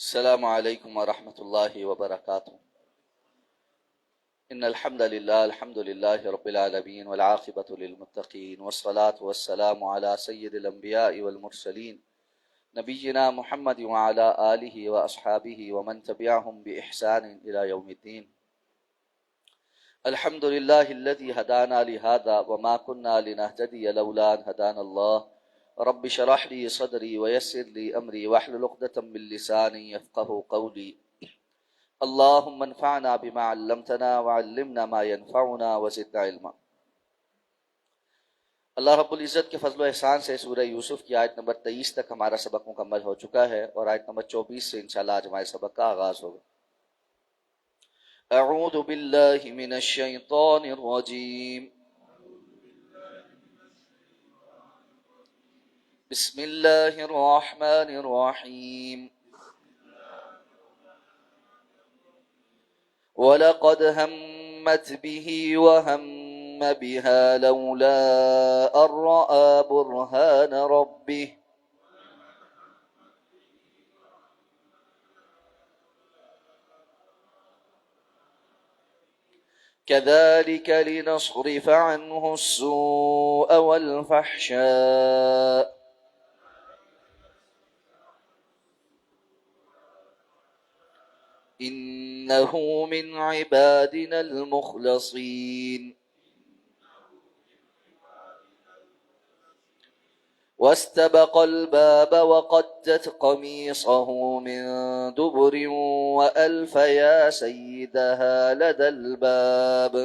السلام علیکم ورحمۃ اللہ وبرکاتہ۔ ان الحمد للہ رب العالمین والعاقبۃ للمتقین والصلاة والسلام علی سید الانبیاء والمرسلین نبینا محمد وعلی آلہ واصحابہ ومن تبعہم بإحسان الی یوم الدین۔ الحمد للہ الذی ہدانا لہذا وما کنا لنہتدی لولا ان ہدانا اللہ۔ رب شرح لی صدری ویسر لی امری واحلل عقدۃ من لسانی یفقہوا قولی۔ اللہم انفعنا بما علمتنا وعلمنا ما ينفعنا وزدنا علما۔ اللہ رب العزت کے فضل و احسان سے سورہ یوسف کی آیت نمبر 23 تک ہمارا سبق مکمل ہو چکا ہے، اور آیت نمبر 24 سے انشاءاللہ آج ہمارے سبق کا آغاز ہوگا۔ اعوذ باللہ من الشیطان الرجیم، بسم اللہ الرحمن الرحیم۔ وَلَقَدْ هَمَّتْ بِهِ وَهَمَّ بِهَا لَوْلَا أَن رَّأَىٰ بُرْهَانَ رَبِّهِ كَذَٰلِكَ لِنَصْرِفَ عَنْهُ السُّوءَ وَالْفَحْشَاءَ إِنَّهُ مِنْ عِبَادِنَا الْمُخْلَصِينَ۔ واستبق الباب وقدت قميصه من دبر وألف يا سيدها لدى الباب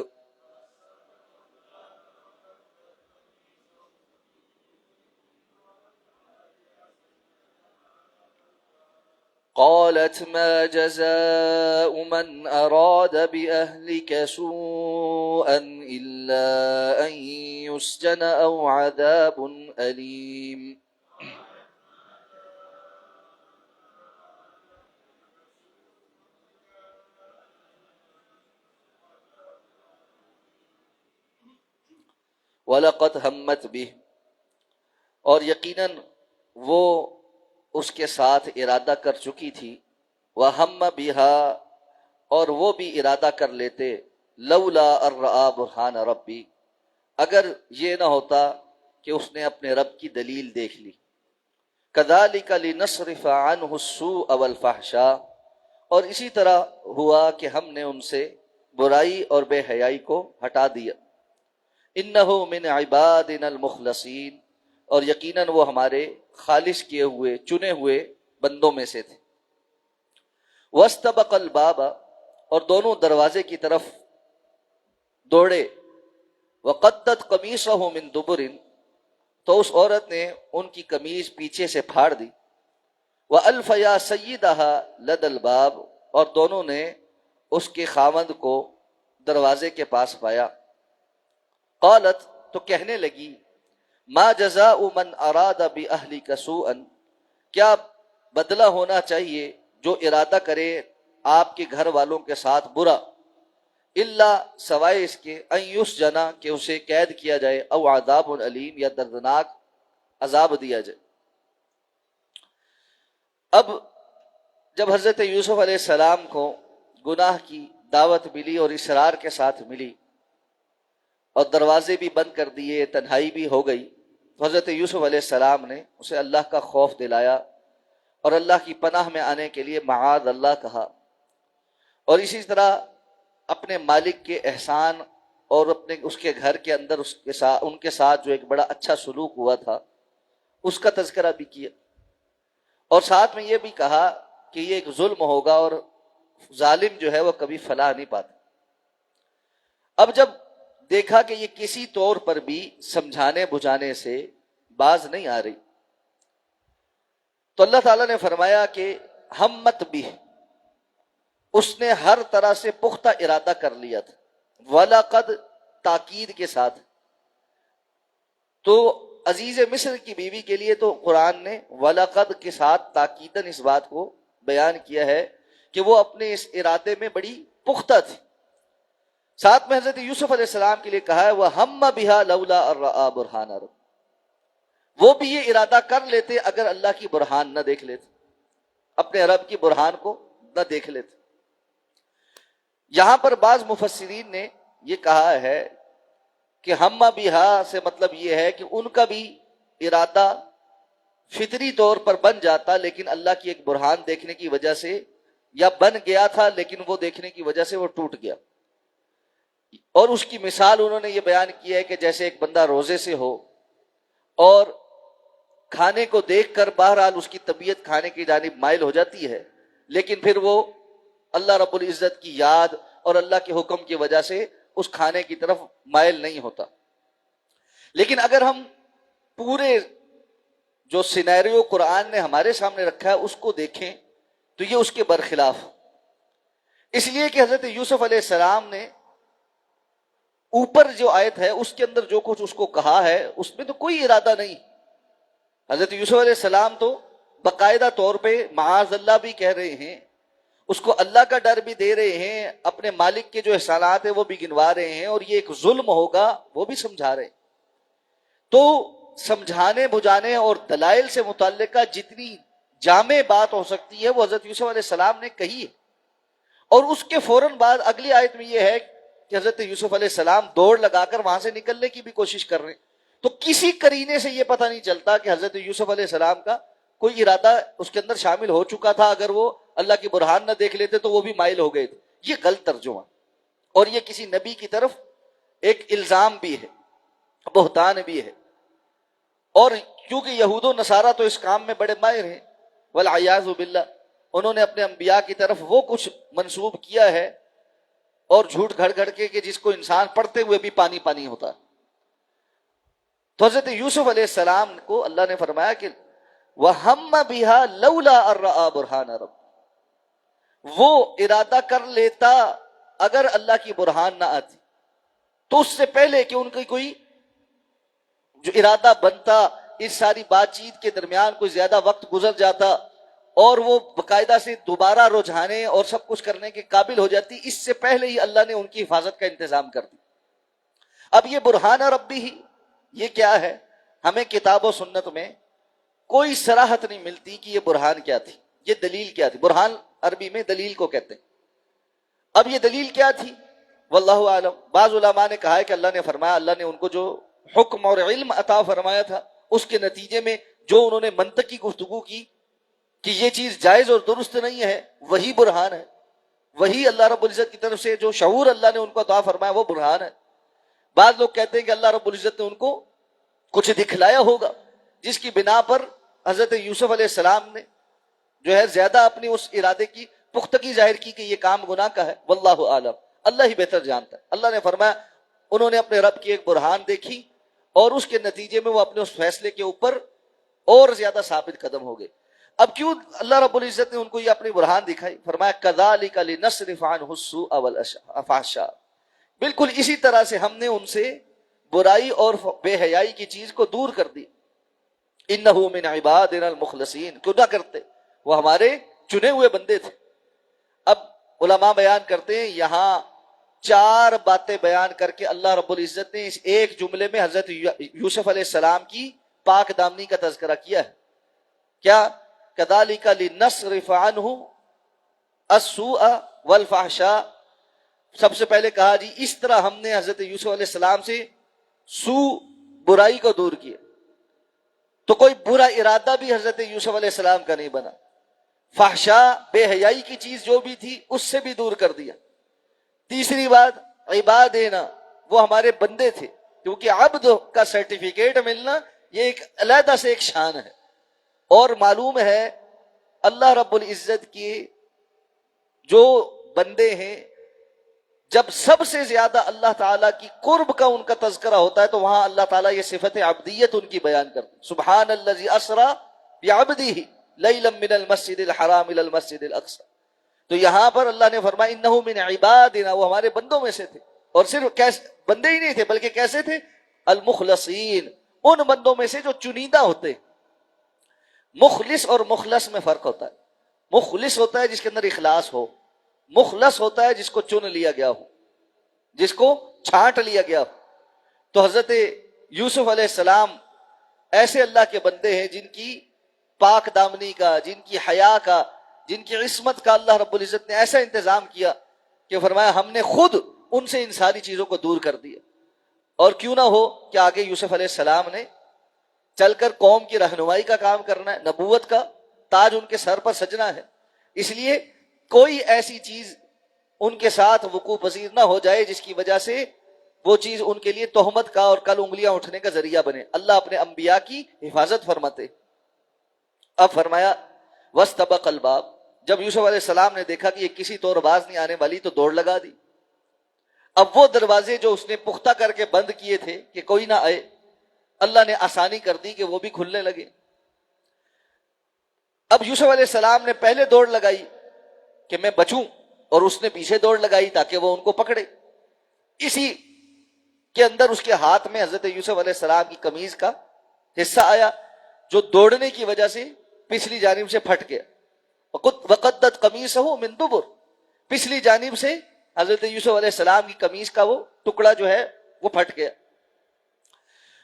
قالت ما جزاء من أراد بأهلك سوءا إلا أن يسجن أو عذاب أليم۔ وَلَقَدْ هَمَّتْ بِهِ، اور یقیناً وہ اس کے ساتھ ارادہ کر چکی تھی، وَهَمَّ بِهَا، اور وہ بھی ارادہ کر لیتے، لولا ان رأى برہان ربی، اگر یہ نہ ہوتا کہ اس نے اپنے رب کی دلیل دیکھ لی۔ كَذَلِكَ لِنَصْرِفَ عَنْهُ السُّوءَ وَالْفَحْشَاءَ، اور اسی طرح ہوا کہ ہم نے ان سے برائی اور بے حیائی کو ہٹا دیا۔ إِنَّهُ مِنْ عِبَادِنَا الْمُخْلَصِينَ، اور یقیناً وہ ہمارے خالص کیے ہوئے چنے ہوئے بندوں میں سے تھے۔ وَاسْتَبَقَ الْبَابَ، اور دونوں دروازے کی طرف دوڑے۔ وَقَدَّتْ قَمِيصَهُ مِن دُبُرٍ، تو اس عورت نے ان کی قمیض پیچھے سے پھاڑ دی۔ وَأَلْفَ يَا سَيِّدَهَا لَدَى الْبَابِ، اور دونوں نے اس کے خاوند کو دروازے کے پاس پایا۔ قالت، تو کہنے لگی، ما جزاء من اراد باہلک سوءا، کیا بدلہ ہونا چاہیے جو ارادہ کرے آپ کے گھر والوں کے ساتھ برا، الا سوائے اس کے ان یسجنا، کہ اسے قید کیا جائے، او عذاب علیم، یا دردناک عذاب دیا جائے۔ اب جب حضرت یوسف علیہ السلام کو گناہ کی دعوت ملی اور اصرار کے ساتھ ملی، اور دروازے بھی بند کر دیے، تنہائی بھی ہو گئی، تو حضرت یوسف علیہ السلام نے اسے اللہ کا خوف دلایا اور اللہ کی پناہ میں آنے کے لیے معاذ اللہ کہا، اور اسی طرح اپنے مالک کے احسان اور اپنے اس کے گھر کے اندر ان کے ساتھ جو ایک بڑا اچھا سلوک ہوا تھا اس کا تذکرہ بھی کیا، اور ساتھ میں یہ بھی کہا کہ یہ ایک ظلم ہوگا اور ظالم جو ہے وہ کبھی فلاح نہیں پاتا۔ اب جب دیکھا کہ یہ کسی طور پر بھی سمجھانے بجھانے سے باز نہیں آ رہی، تو اللہ تعالیٰ نے فرمایا کہ ہمت بھی، اس نے ہر طرح سے پختہ ارادہ کر لیا تھا، وَلَقَدْ تاکید کے ساتھ۔ تو عزیز مصر کی بیوی کے لیے تو قرآن نے وَلَقَدْ کے ساتھ تاکیداً اس بات کو بیان کیا ہے کہ وہ اپنے اس ارادے میں بڑی پختہ تھی۔ ساتھ میں حضرت یوسف علیہ السلام کے لیے کہا ہے وَهَمَّ بِهَا لَوْلَا أَن رَّأَىٰ بُرْهَانَ رَبِّهِ، وہ بھی یہ ارادہ کر لیتے اگر اللہ کی برہان نہ دیکھ لیتے۔ اپنے رب کی برہان کو نہ دیکھ لیتے۔ یہاں پر بعض مفسرین نے یہ کہا ہے کہ ہم بیہا سے مطلب یہ ہے کہ ان کا بھی ارادہ فطری طور پر بن جاتا، لیکن اللہ کی ایک برہان دیکھنے کی وجہ سے، یا بن گیا تھا لیکن وہ دیکھنے کی وجہ سے وہ ٹوٹ گیا۔ اور اس کی مثال انہوں نے یہ بیان کی ہے کہ جیسے ایک بندہ روزے سے ہو اور کھانے کو دیکھ کر بہرحال اس کی طبیعت کھانے کی جانب مائل ہو جاتی ہے، لیکن پھر وہ اللہ رب العزت کی یاد اور اللہ کے حکم کی وجہ سے اس کھانے کی طرف مائل نہیں ہوتا۔ لیکن اگر ہم پورے جو سینیریو قرآن نے ہمارے سامنے رکھا ہے اس کو دیکھیں تو یہ اس کے برخلاف، اس لیے کہ حضرت یوسف علیہ السلام نے اوپر جو آیت ہے اس کے اندر جو کچھ اس کو کہا ہے اس میں تو کوئی ارادہ نہیں۔ حضرت یوسف علیہ السلام تو باقاعدہ طور پہ معاذ اللہ بھی کہہ رہے ہیں، اس کو اللہ کا ڈر بھی دے رہے ہیں، اپنے مالک کے جو احسانات ہیں وہ بھی گنوا رہے ہیں، اور یہ ایک ظلم ہوگا وہ بھی سمجھا رہے ہیں۔ تو سمجھانے بجھانے اور دلائل سے متعلقہ جتنی جامع بات ہو سکتی ہے وہ حضرت یوسف علیہ السلام نے کہی ہے۔ اور اس کے فوراً بعد اگلی آیت میں یہ ہے کہ حضرت یوسف علیہ السلام دوڑ لگا کر وہاں سے نکلنے کی بھی کوشش کر رہے ہیں۔ تو کسی قرینے سے یہ پتہ نہیں چلتا کہ حضرت یوسف علیہ السلام کا کوئی ارادہ اس کے اندر شامل ہو چکا تھا، اگر وہ اللہ کی برہان نہ دیکھ لیتے تو وہ بھی مائل ہو گئے تھے۔ یہ غلط ترجمہ، اور یہ کسی نبی کی طرف ایک الزام بھی ہے، بہتان بھی ہے۔ اور کیونکہ یہود و نصارہ تو اس کام میں بڑے ماہر ہیں، والعیاذ باللہ، انہوں نے اپنے انبیاء کی طرف وہ کچھ منسوب کیا ہے اور جھوٹ گھڑ گھڑ کے کہ جس کو انسان پڑھتے ہوئے بھی پانی پانی ہوتا ہے۔ تو حضرت یوسف علیہ السلام کو اللہ نے فرمایا کہ وَهَمَّ بِهَا لَوْلَا أَن رَأَىٰ بُرْهَانَ رَبِّهِ، وہ ارادہ کر لیتا اگر اللہ کی برہان نہ آتی، تو اس سے پہلے کہ ان کی کوئی جو ارادہ بنتا، اس ساری بات چیت کے درمیان کوئی زیادہ وقت گزر جاتا اور وہ باقاعدہ سے دوبارہ رجحانے اور سب کچھ کرنے کے قابل ہو جاتی، اس سے پہلے ہی اللہ نے ان کی حفاظت کا انتظام کر دیا۔ اب یہ برہان ربی ہی یہ کیا ہے؟ ہمیں کتاب و سنت میں کوئی صراحت نہیں ملتی کہ یہ برہان کیا تھی، یہ دلیل کیا تھی۔ برہان عربی میں دلیل کو کہتے ہیں۔ اب یہ دلیل کیا تھی؟ واللہ عالم۔ بعض علماء نے کہا ہے کہ اللہ نے فرمایا، اللہ نے ان کو جو حکم اور علم عطا فرمایا تھا اس کے نتیجے میں جو انہوں نے منطقی گفتگو کی کہ یہ چیز جائز اور درست نہیں ہے، وہی برہان ہے، وہی اللہ رب العزت کی طرف سے جو شعور اللہ نے ان کو عطا فرمایا وہ برہان ہے۔ بعض لوگ کہتے ہیں کہ اللہ رب العزت نے ان کو کچھ دکھلایا ہوگا جس کی بنا پر حضرت یوسف علیہ السلام نے جو ہے زیادہ اپنی اس ارادے کی پختگی ظاہر کی کہ یہ کام گناہ کا ہے۔ واللہ عالم، اللہ ہی بہتر جانتا ہے۔ اللہ نے فرمایا انہوں نے اپنے رب کی ایک برہان دیکھی اور اس کے نتیجے میں وہ اپنے اس فیصلے کے اوپر اور زیادہ ثابت قدم ہو گئے۔ اب کیوں اللہ رب العزت نے ان کو یہ اپنی برہان دکھائی؟ فرمایا کذالک لنصرف عنہ السوء والفحشاء، بالکل اسی طرح سے ہم نے ان سے برائی اور بے حیائی کی چیز کو دور کر دی۔ انہ من عبادنا المخلصین، کیوں نہ کرتے، وہ ہمارے چنے ہوئے بندے تھے۔ اب علماء بیان کرتے ہیں یہاں چار باتیں بیان کر کے اللہ رب العزت نے اس ایک جملے میں حضرت یوسف علیہ السلام کی پاک دامنی کا تذکرہ کیا ہے۔ کیا؟ کذالک لنصرف عنہ السوء والفحشاء، سب سے پہلے کہا جی اس طرح ہم نے حضرت یوسف علیہ السلام سے برائی کو دور کیا، تو کوئی برا ارادہ بھی حضرت یوسف علیہ السلام کا نہیں بنا۔ فحشاء، بے حیائی کی چیز جو بھی تھی اس سے بھی دور کر دیا۔ تیسری بات عبادنا، وہ ہمارے بندے تھے، کیونکہ عبد کا سرٹیفکیٹ ملنا یہ ایک علیحدہ سے ایک شان ہے۔ اور معلوم ہے اللہ رب العزت کی جو بندے ہیں، جب سب سے زیادہ اللہ تعالیٰ کی قرب کا ان کا تذکرہ ہوتا ہے تو وہاں اللہ تعالیٰ یہ صفت عبدیت ان کی بیان کرتے ہیں۔ سبحان الذی اسری بعبدہ لیلا من المسجد الحرام الی المسجد الاقصی، تو یہاں پر اللہ نے فرمایا انہ من عبادنا، وہ ہمارے بندوں میں سے تھے، اور صرف بندے ہی نہیں تھے بلکہ کیسے تھے؟ المخلصین، ان بندوں میں سے جو چنیدہ ہوتے۔ مخلص اور مخلص میں فرق ہوتا ہے۔ مخلص ہوتا ہے جس کے اندر اخلاص ہو، مخلص ہوتا ہے جس کو چن لیا گیا ہو، جس کو چھانٹ لیا گیا ہو۔ تو حضرت یوسف علیہ السلام ایسے اللہ کے بندے ہیں جن کی پاک دامنی کا، جن کی حیا کا جن کی عصمت کا اللہ رب العزت نے ایسا انتظام کیا کہ فرمایا ہم نے خود ان سے ان ساری چیزوں کو دور کر دیا. اور کیوں نہ ہو کہ آگے یوسف علیہ السلام نے چل کر قوم کی رہنمائی کا کام کرنا ہے، نبوت کا تاج ان کے سر پر سجنا ہے. اس لیے کوئی ایسی چیز ان کے ساتھ وقوع پذیر نہ ہو جائے جس کی وجہ سے وہ چیز ان کے لیے تہمت کا اور کل انگلیاں اٹھنے کا ذریعہ بنے. اللہ اپنے انبیاء کی حفاظت فرماتے. اب فرمایا وَاسْتَبَقَ الْبَابَ، جب یوسف علیہ السلام نے دیکھا کہ یہ کسی طور باز نہیں آنے والی تو دوڑ لگا دی. اب وہ دروازے جو اس نے پختہ کر کے بند کیے تھے کہ کوئی نہ آئے، اللہ نے آسانی کر دی کہ وہ بھی کھلنے لگے. اب یوسف علیہ السلام نے پہلے دوڑ لگائی کہ میں بچوں، اور اس نے پیچھے دوڑ لگائی تاکہ وہ ان کو پکڑے. اسی کے اندر اس کے ہاتھ میں حضرت یوسف علیہ السلام کی قمیض کا حصہ آیا جو دوڑنے کی وجہ سے پچھلی جانب سے پھٹ گیا. وقدت قمیصہ من دبر، پچھلی جانب سے حضرت یوسف علیہ السلام کی قمیض کا وہ ٹکڑا جو ہے وہ پھٹ گیا.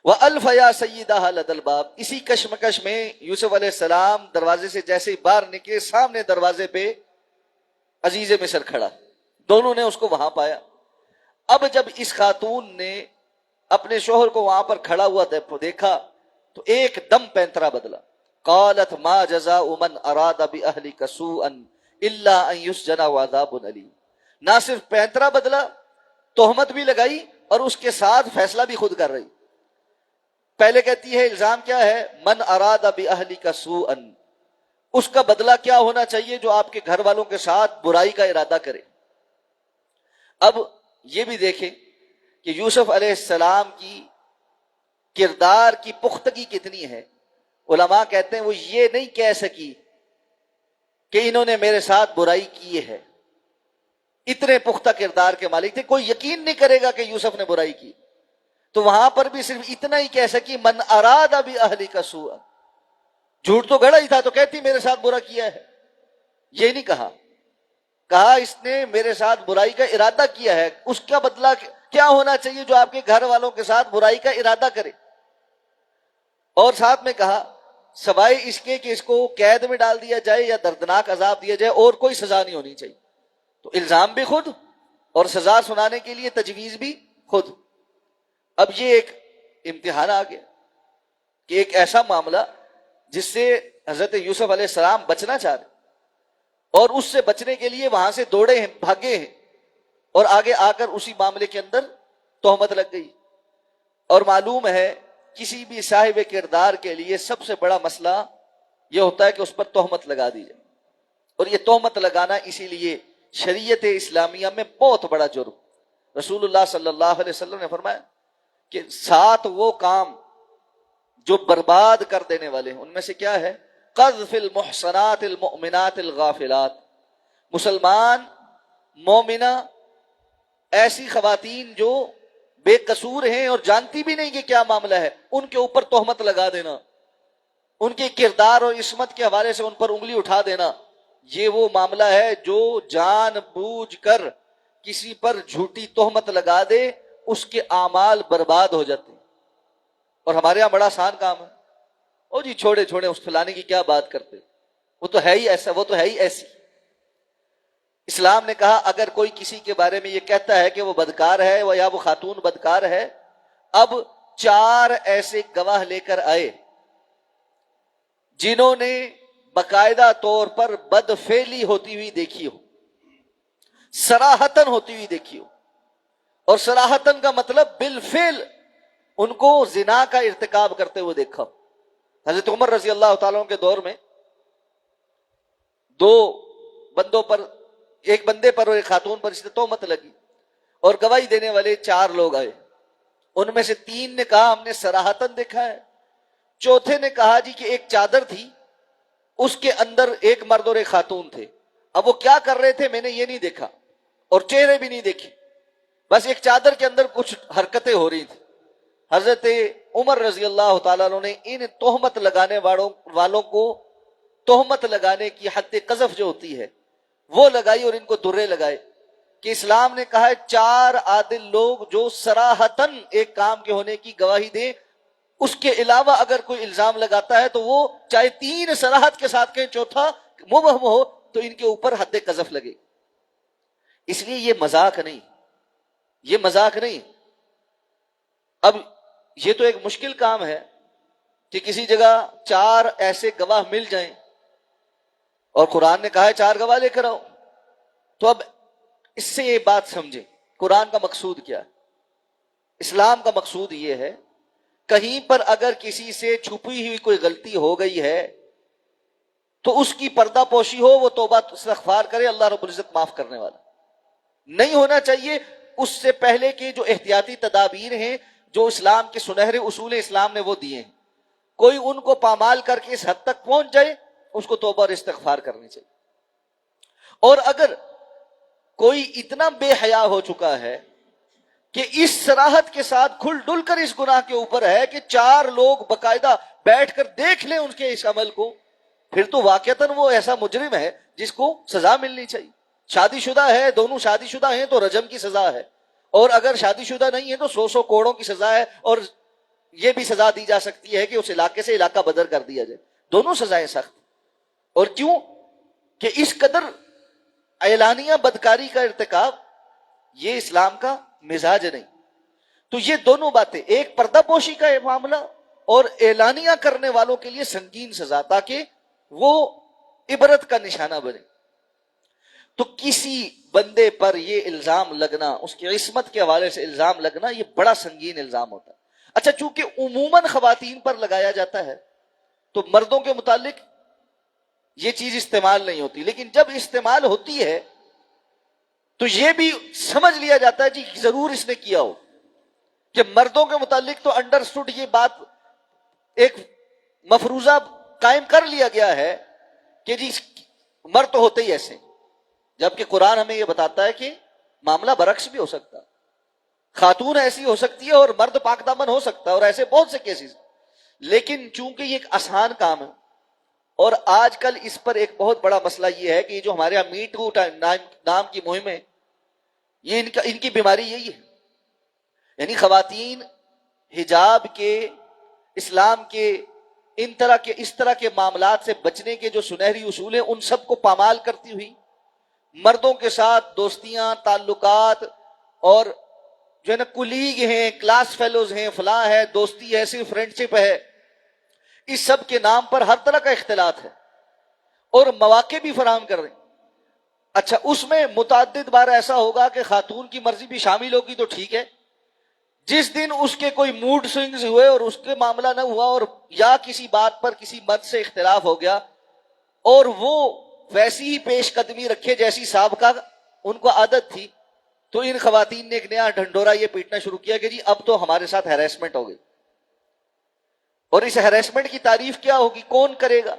وَأَلْفَ يَا سَيِّدَهَا لَدَى الْبَابِ، اسی کشمکش میں یوسف علیہ السلام دروازے سے جیسے ہی باہر نکلے، سامنے دروازے پہ عزیز مصر کھڑا، دونوں نے اس کو وہاں پایا. اب جب اس خاتون نے اپنے شوہر کو وہاں پر کھڑا ہوا دیکھا تو ایک دم پینترا بدلا. قالت ما جزاء من اراد باهلك سوءا الا ان يسجن وعذاب الیم. نہ صرف پینترا بدلا، تہمت بھی لگائی اور اس کے ساتھ فیصلہ بھی خود کر رہی. پہلے کہتی ہے الزام کیا ہے، من اراد باهلك سوءا، اس کا بدلہ کیا ہونا چاہیے جو آپ کے گھر والوں کے ساتھ برائی کا ارادہ کرے. اب یہ بھی دیکھیں کہ یوسف علیہ السلام کی کردار کی پختگی کتنی ہے. علماء کہتے ہیں وہ یہ نہیں کہہ سکی کہ انہوں نے میرے ساتھ برائی کی ہے، اتنے پختہ کردار کے مالک تھے، کوئی یقین نہیں کرے گا کہ یوسف نے برائی کی. تو وہاں پر بھی صرف اتنا ہی کہہ سکی من اراد باہلک سوءا، جھوٹ تو گڑا ہی تھا تو کہتی میرے ساتھ برا کیا ہے. یہ نہیں کہا اس نے میرے ساتھ برائی کا ارادہ کیا ہے، اس کا بدلہ کیا ہونا چاہیے جو آپ کے گھر والوں کے ساتھ برائی کا ارادہ کرے. اور ساتھ میں کہا سوائے اس کے کہ اس کو قید میں ڈال دیا جائے یا دردناک عذاب دیا جائے اور کوئی سزا نہیں ہونی چاہیے. تو الزام بھی خود اور سزا سنانے کے لیے تجویز بھی خود. اب یہ ایک امتحان آ گیا کہ ایک ایسا معاملہ جس سے حضرت یوسف علیہ السلام بچنا چاہ رہے اور اس سے بچنے کے لیے وہاں سے دوڑے ہیں، بھاگے ہیں، اور آگے آ کر اسی معاملے کے اندر تہمت لگ گئی. اور معلوم ہے کسی بھی صاحب کردار کے لیے سب سے بڑا مسئلہ یہ ہوتا ہے کہ اس پر تہمت لگا دی جائے. اور یہ تہمت لگانا اسی لیے شریعت اسلامیہ میں بہت بڑا جرم. رسول اللہ صلی اللہ علیہ وسلم نے فرمایا کہ 7 وہ کام جو برباد کر دینے والے ہیں، ان میں سے کیا ہے؟ قذف المحصنات المؤمنات الغافلات، مسلمان مومنہ ایسی خواتین جو بے قصور ہیں اور جانتی بھی نہیں کہ کیا معاملہ ہے، ان کے اوپر تہمت لگا دینا، ان کے کردار اور عصمت کے حوالے سے ان پر انگلی اٹھا دینا، یہ وہ معاملہ ہے جو جان بوجھ کر کسی پر جھوٹی تہمت لگا دے، اس کے اعمال برباد ہو جاتے ہیں. اور ہمارے یہاں بڑا آسان کام ہے، او جی چھوڑے اس فلانے کی کیا بات کرتے، وہ تو ہے ہی ایسا، وہ تو ہے ہی ایسی. اسلام نے کہا اگر کوئی کسی کے بارے میں یہ کہتا ہے کہ وہ بدکار ہے یا وہ خاتون بدکار ہے، اب 4 ایسے گواہ لے کر آئے جنہوں نے باقاعدہ طور پر بدفعلی ہوتی ہوئی دیکھی ہو، صراحتاً ہوتی ہوئی دیکھی ہو. اور صراحتاً کا مطلب بالفعل ان کو زنا کا ارتکاب کرتے ہوئے دیکھا. حضرت عمر رضی اللہ تعالیٰ عنہ کے دور میں 2 بندوں پر، ایک بندے پر اور ایک خاتون پر اس نے تہمت لگی، اور گواہی دینے والے 4 لوگ آئے. ان میں سے 3 نے کہا ہم نے صراحتاً دیکھا ہے، چوتھے نے کہا جی کہ ایک چادر تھی، اس کے اندر ایک مرد اور ایک خاتون تھے، اب وہ کیا کر رہے تھے میں نے یہ نہیں دیکھا اور چہرے بھی نہیں دیکھے، بس ایک چادر کے اندر کچھ حرکتیں ہو رہی تھیں. حضرت عمر رضی اللہ تعالیٰ عنہ نے ان تہمت لگانے والوں کو تہمت لگانے کی حد قذف جو ہوتی ہے وہ لگائی اور ان کو درے لگائے کہ اسلام نے کہا ہے 4 عادل لوگ جو صراحتاً ایک کام کے ہونے کی گواہی دیں، اس کے علاوہ اگر کوئی الزام لگاتا ہے تو وہ چاہے 3 صراحت کے ساتھ کہیں، چوتھا مبہم ہو، تو ان کے اوپر حد قذف لگے. اس لیے یہ مذاق نہیں، یہ مذاق نہیں. اب یہ تو ایک مشکل کام ہے کہ کسی جگہ 4 ایسے گواہ مل جائیں، اور قرآن نے کہا ہے 4 گواہ لے کر آؤ. تو اب اس سے یہ بات سمجھیں قرآن کا مقصود کیا ہے. اسلام کا مقصود یہ ہے کہیں پر اگر کسی سے چھپی ہوئی کوئی غلطی ہو گئی ہے تو اس کی پردہ پوشی ہو، وہ توبہ استغفار کرے، اللہ رب العزت معاف کرنے والا. نہیں ہونا چاہیے. اس سے پہلے کے جو احتیاطی تدابیر ہیں، جو اسلام کے سنہرے اصول اسلام نے وہ دیے ہیں، کوئی ان کو پامال کر کے اس حد تک پہنچ جائے، اس کو توبہ اور استغفار کرنی چاہیے. اور اگر کوئی اتنا بے حیا ہو چکا ہے کہ اس صراحت کے ساتھ کھل ڈل کر اس گناہ کے اوپر ہے کہ 4 لوگ باقاعدہ بیٹھ کر دیکھ لیں ان کے اس عمل کو، پھر تو واقعتاً وہ ایسا مجرم ہے جس کو سزا ملنی چاہیے. شادی شدہ ہے، دونوں شادی شدہ ہیں تو رجم کی سزا ہے، اور اگر شادی شدہ نہیں ہے تو 100 کوڑوں کی سزا ہے، اور یہ بھی سزا دی جا سکتی ہے کہ اس علاقے سے علاقہ بدر کر دیا جائے. دونوں سزائیں سخت. اور کیوں کہ اس قدر اعلانیہ بدکاری کا ارتکاب یہ اسلام کا مزاج نہیں. تو یہ دونوں باتیں، ایک پردہ پوشی کا معاملہ اور اعلانیہ کرنے والوں کے لیے سنگین سزا، تاکہ وہ عبرت کا نشانہ بنے. تو کسی بندے پر یہ الزام لگنا، اس کی عصمت کے حوالے سے الزام لگنا، یہ بڑا سنگین الزام ہوتا ہے. اچھا، چونکہ عموماً خواتین پر لگایا جاتا ہے تو مردوں کے متعلق یہ چیز استعمال نہیں ہوتی، لیکن جب استعمال ہوتی ہے تو یہ بھی سمجھ لیا جاتا ہے جی ضرور اس نے کیا ہو. کہ مردوں کے متعلق تو انڈرسٹوڈ یہ بات ایک مفروضہ قائم کر لیا گیا ہے کہ جی مرد تو ہوتے ہی ایسے، جبکہ قرآن ہمیں یہ بتاتا ہے کہ معاملہ برعکس بھی ہو سکتا ہے. خاتون ایسی ہو سکتی ہے اور مرد پاک دامن ہو سکتا ہے، اور ایسے بہت سے کیسز. لیکن چونکہ یہ ایک آسان کام ہے، اور آج کل اس پر ایک بہت بڑا مسئلہ یہ ہے کہ جو ہمارے یہاں می ٹو نام کی مہم ہے، یہ ان کی بیماری یہی ہے. یعنی خواتین حجاب کے، اسلام کے اس طرح کے معاملات سے بچنے کے جو سنہری اصول ہیں ان سب کو پامال کرتی ہوئی مردوں کے ساتھ دوستیاں، تعلقات، اور جو ہے نا کولیگ ہیں، کلاس فیلوز ہیں، فلاں ہے، دوستی ہے، صرف فرینڈ شپ ہے، اس سب کے نام پر ہر طرح کا اختلاط ہے اور مواقع بھی فراہم کر رہے ہیں. اچھا، اس میں متعدد بار ایسا ہوگا کہ خاتون کی مرضی بھی شامل ہوگی تو ٹھیک ہے. جس دن اس کے کوئی موڈ سوئنگز ہوئے اور اس کے معاملہ نہ ہوا، اور یا کسی بات پر کسی مرد سے اختلاف ہو گیا اور وہ ویسی ہی پیش قدمی رکھے جیسی سابقہ ان کو عادت تھی، تو ان خواتین نے ایک نیا ڈھنڈورا یہ پیٹنا شروع کیا کہ جی اب تو ہمارے ساتھ ہیراسمنٹ ہو گئی. اور اس ہیراسمنٹ کی تعریف کیا ہوگی، کون کرے گا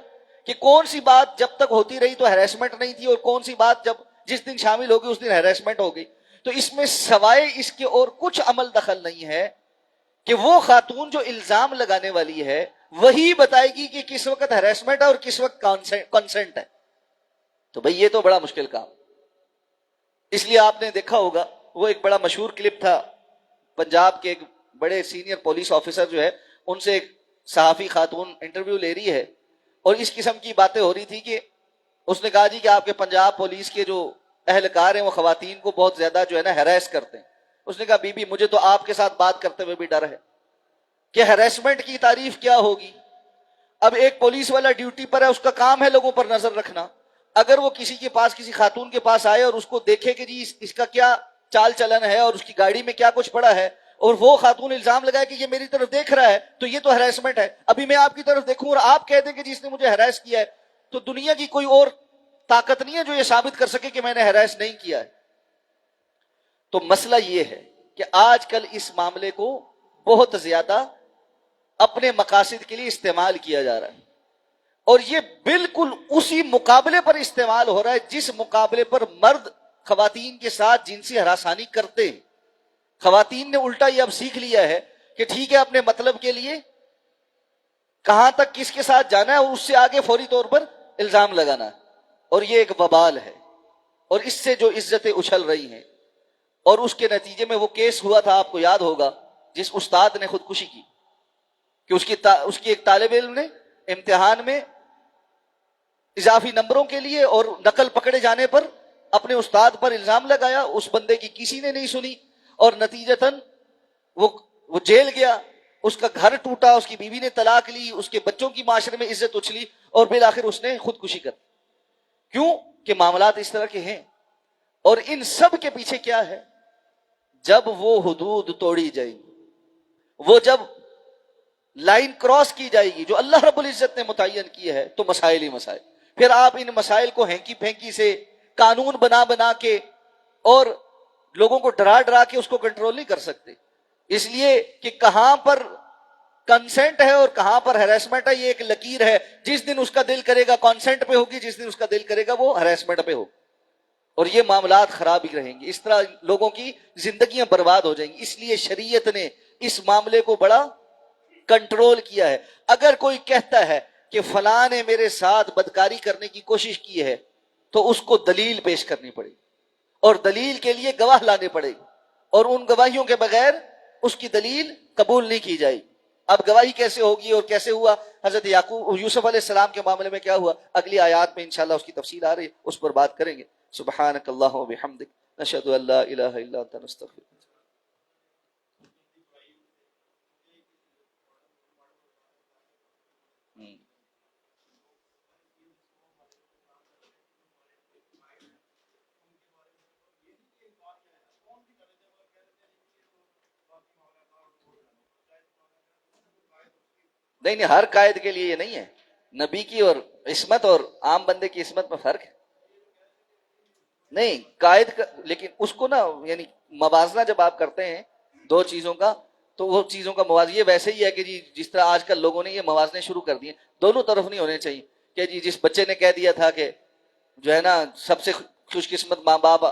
کہ کون سی بات جب تک ہوتی رہی تو ہیراسمنٹ نہیں تھی، اور کون سی بات جس دن شامل ہوگی اس دن ہیراسمنٹ ہوگی. تو اس میں سوائے اس کے اور کچھ عمل دخل نہیں ہے کہ وہ خاتون جو الزام لگانے والی ہے وہی بتائے گی کہ کس وقت ہیراسمنٹ ہے اور کس وقت کنسنٹ ہے. تو بھئی یہ تو بڑا مشکل کام. اس لیے آپ نے دیکھا ہوگا وہ ایک بڑا مشہور کلپ تھا، پنجاب کے ایک بڑے سینئر پولیس آفیسر جو ہے ان سے ایک صحافی خاتون انٹرویو لے رہی ہے، اور اس قسم کی باتیں ہو رہی تھی کہ اس نے کہا جی کہ آپ کے پنجاب پولیس کے جو اہلکار ہیں وہ خواتین کو بہت زیادہ جو ہے نا ہیراس کرتے ہیں. اس نے کہا بی بی مجھے تو آپ کے ساتھ بات کرتے ہوئے بھی ڈر ہے کہ ہیراسمنٹ کی تعریف کیا ہوگی. اب ایک پولیس والا ڈیوٹی پر ہے، اس کا کام ہے لوگوں پر نظر رکھنا. اگر وہ کسی کے پاس، کسی خاتون کے پاس آئے اور اس کو دیکھے کہ جی اس کا کیا چال چلن ہے اور اس کی گاڑی میں کیا کچھ پڑا ہے، اور وہ خاتون الزام لگائے کہ یہ میری طرف دیکھ رہا ہے، تو یہ تو ہیراسمنٹ ہے. ابھی میں آپ کی طرف دیکھوں اور آپ کہہ دیں کہ جی اس نے مجھے ہیراس کیا ہے، تو دنیا کی کوئی اور طاقت نہیں ہے جو یہ ثابت کر سکے کہ میں نے ہیراس نہیں کیا ہے. تو مسئلہ یہ ہے کہ آج کل اس معاملے کو بہت زیادہ اپنے مقاصد کے لیے استعمال کیا جا رہا ہے، اور یہ بالکل اسی مقابلے پر استعمال ہو رہا ہے جس مقابلے پر مرد خواتین کے ساتھ جنسی ہراسانی کرتے ہیں. خواتین نے الٹا یہ اب سیکھ لیا ہے کہ ٹھیک ہے اپنے مطلب کے لیے کہاں تک کس کے ساتھ جانا ہے اور اس سے آگے فوری طور پر الزام لگانا ہے. اور یہ ایک وبال ہے، اور اس سے جو عزتیں اچھل رہی ہیں، اور اس کے نتیجے میں وہ کیس ہوا تھا آپ کو یاد ہوگا جس استاد نے خودکشی کی کہ اس کی ایک طالب علم نے امتحان میں اضافی نمبروں کے لیے اور نقل پکڑے جانے پر اپنے استاد پر الزام لگایا، اس بندے کی کسی نے نہیں سنی، اور نتیجتاً وہ جیل گیا، اس کا گھر ٹوٹا، اس کی بیوی نے طلاق لی، اس کے بچوں کی معاشرے میں عزت اچھلی، اور بالآخر اس نے خودکشی کر. کیوں کہ معاملات اس طرح کے ہیں. اور ان سب کے پیچھے کیا ہے؟ جب وہ حدود توڑی جائے گی، وہ جب لائن کراس کی جائے گی جو اللہ رب العزت نے متعین کی ہے، تو مسائل ہی مسائل. پھر آپ ان مسائل کو ہینکی پھینکی سے، قانون بنا بنا کے اور لوگوں کو ڈرا ڈرا کے اس کو کنٹرول نہیں کر سکتے. اس لیے کہ کہاں پر کنسنٹ ہے اور کہاں پر ہیراسمنٹ ہے، یہ ایک لکیر ہے. جس دن اس کا دل کرے گا کنسنٹ پہ ہوگی، جس دن اس کا دل کرے گا وہ ہیراسمنٹ پہ ہوگی، اور یہ معاملات خراب ہی رہیں گے. اس طرح لوگوں کی زندگیاں برباد ہو جائیں گی. اس لیے شریعت نے اس معاملے کو بڑا کنٹرول کیا ہے. اگر کوئی کہتا ہے کہ فلاں نے میرے ساتھ بدکاری کرنے کی کوشش کی ہے، تو اس کو دلیل پیش کرنی پڑے گی، اور دلیل کے لیے گواہ لانے پڑے گی، اور ان گواہیوں کے بغیر اس کی دلیل قبول نہیں کی جائے گی. اب گواہی کیسے ہوگی اور کیسے ہوا؟ حضرت یوسف علیہ السلام کے معاملے میں کیا ہوا، اگلی آیات میں انشاءاللہ اس کی تفصیل آ رہی ہے، اس پر بات کریں گے. سبحانک اللہم و بحمدک، نشہد ان لا الہ الا انت، نستغفرک. نہیں نہیں، ہر قائد کے لیے یہ نہیں ہے. نبی کی اور عصمت اور عام بندے کی عصمت میں فرق ہے. نہیں قائد کا، لیکن اس کو نا یعنی موازنہ جب آپ کرتے ہیں دو چیزوں کا، تو وہ چیزوں کا موازنہ یہ ویسے ہی ہے کہ جی جس طرح آج کل لوگوں نے یہ موازنے شروع کر دیے، دونوں طرف نہیں ہونے چاہیے. کہ جی جس بچے نے کہہ دیا تھا کہ جو ہے نا سب سے خوش قسمت ماں باپ